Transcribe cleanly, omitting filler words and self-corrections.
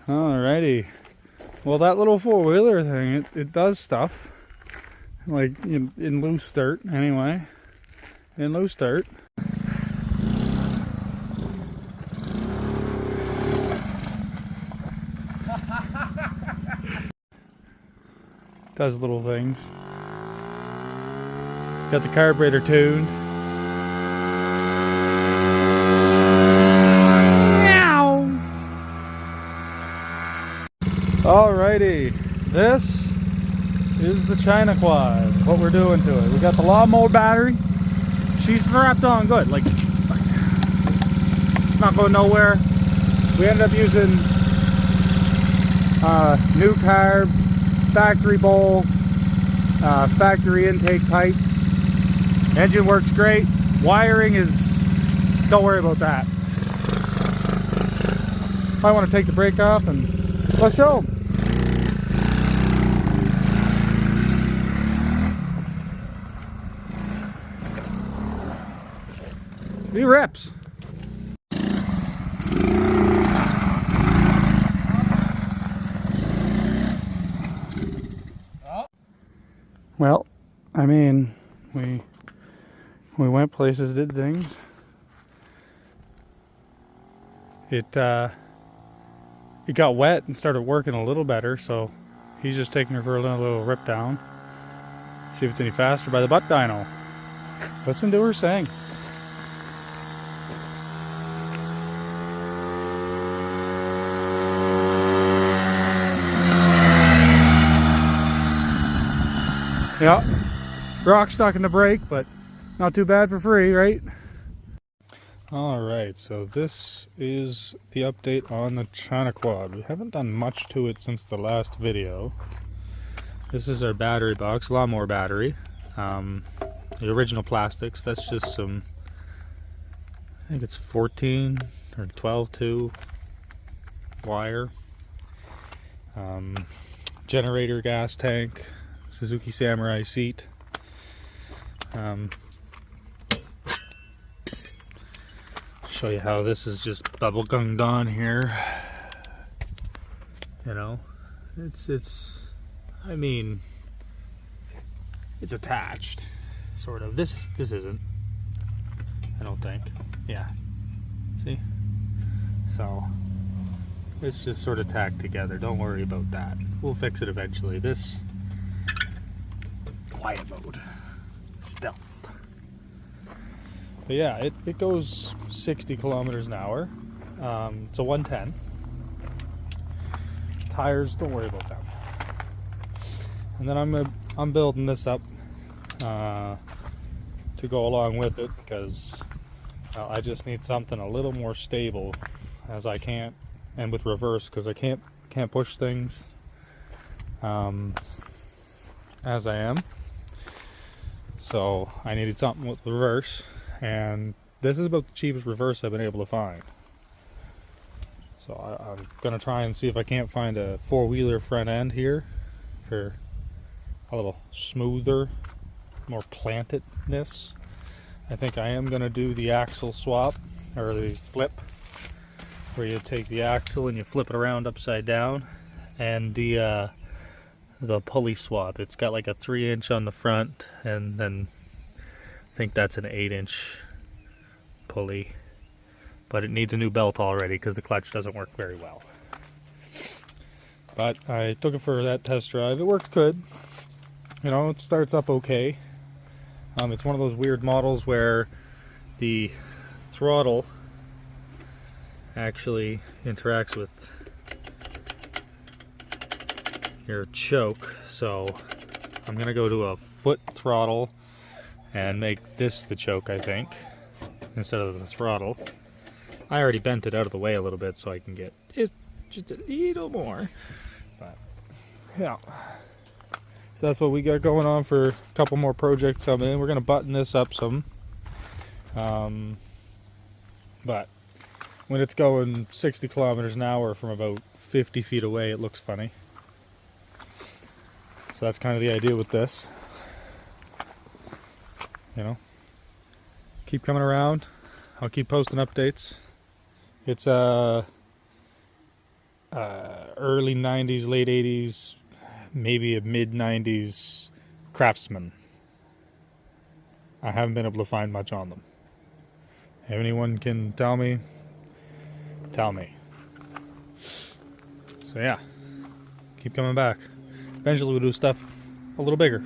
Alrighty. Well, that little four-wheeler thing, it does stuff. Like in loose dirt, anyway. In loose dirt. Does little things. Got the carburetor tuned. Alrighty, this is the China Quad. What we're doing to it. We got the lawnmower battery. She's strapped on good. Like, it's not going nowhere. We ended up using new carb, factory bowl, factory intake pipe. Engine works great. Wiring is, don't worry about that. I want to take the brake off and let's show them. He rips. Well, I mean, we went places, did things. It got wet and started working a little better, so he's just taking her for a little rip down. See if it's any faster by the butt dyno. Listen to her sing. Yeah, rock stuck in the brake, but not too bad for free, right? Alright, so this is the update on the China Quad. We haven't done much to it since the last video. This is our battery box, lawnmower battery. The original plastics, that's just some, I think it's 14 or 12-2 wire. Generator gas tank. Suzuki Samurai seat. Show you how this is just bubble gummed on here. You know, I mean, it's attached, sort of. This isn't, I don't think. Yeah, see? So it's just sort of tacked together. Don't worry about that. We'll fix it eventually. This quiet mode, stealth. But yeah, it goes 60 kilometers an hour. It's a 110. Tires, don't worry about them. And then I'm building this up to go along with it, because I just need something a little more stable, as I can't, and with reverse, because I can't push things as I am. So I needed something with reverse, and this is about the cheapest reverse I've been able to find. So I'm gonna try and see if I can't find a four-wheeler front end here for a little smoother, more plantedness. I think I am gonna do the axle swap, or the flip, where you take the axle and you flip it around upside down, and the pulley swap. It's got like a 3-inch on the front, and then I think that's an 8-inch pulley, but it needs a new belt already because the clutch doesn't work very well. But I took it for that test drive. It worked good. You know, it starts up okay. It's one of those weird models where the throttle actually interacts with your choke, so I'm gonna go to a foot throttle and make this the choke, I think, instead of the throttle. I already bent it out of the way a little bit so I can get it just a little more, but yeah. So that's what we got going on for a couple more projects coming in. We're gonna button this up some, but when it's going 60 kilometers an hour from about 50 feet away, it looks funny. So that's kind of the idea with this. You know, keep coming around. I'll keep posting updates. It's a early 90s, late 80s, maybe a mid 90s Craftsman. I haven't been able to find much on them. If anyone can tell me, tell me. So yeah, keep coming back. Eventually we'll do stuff a little bigger.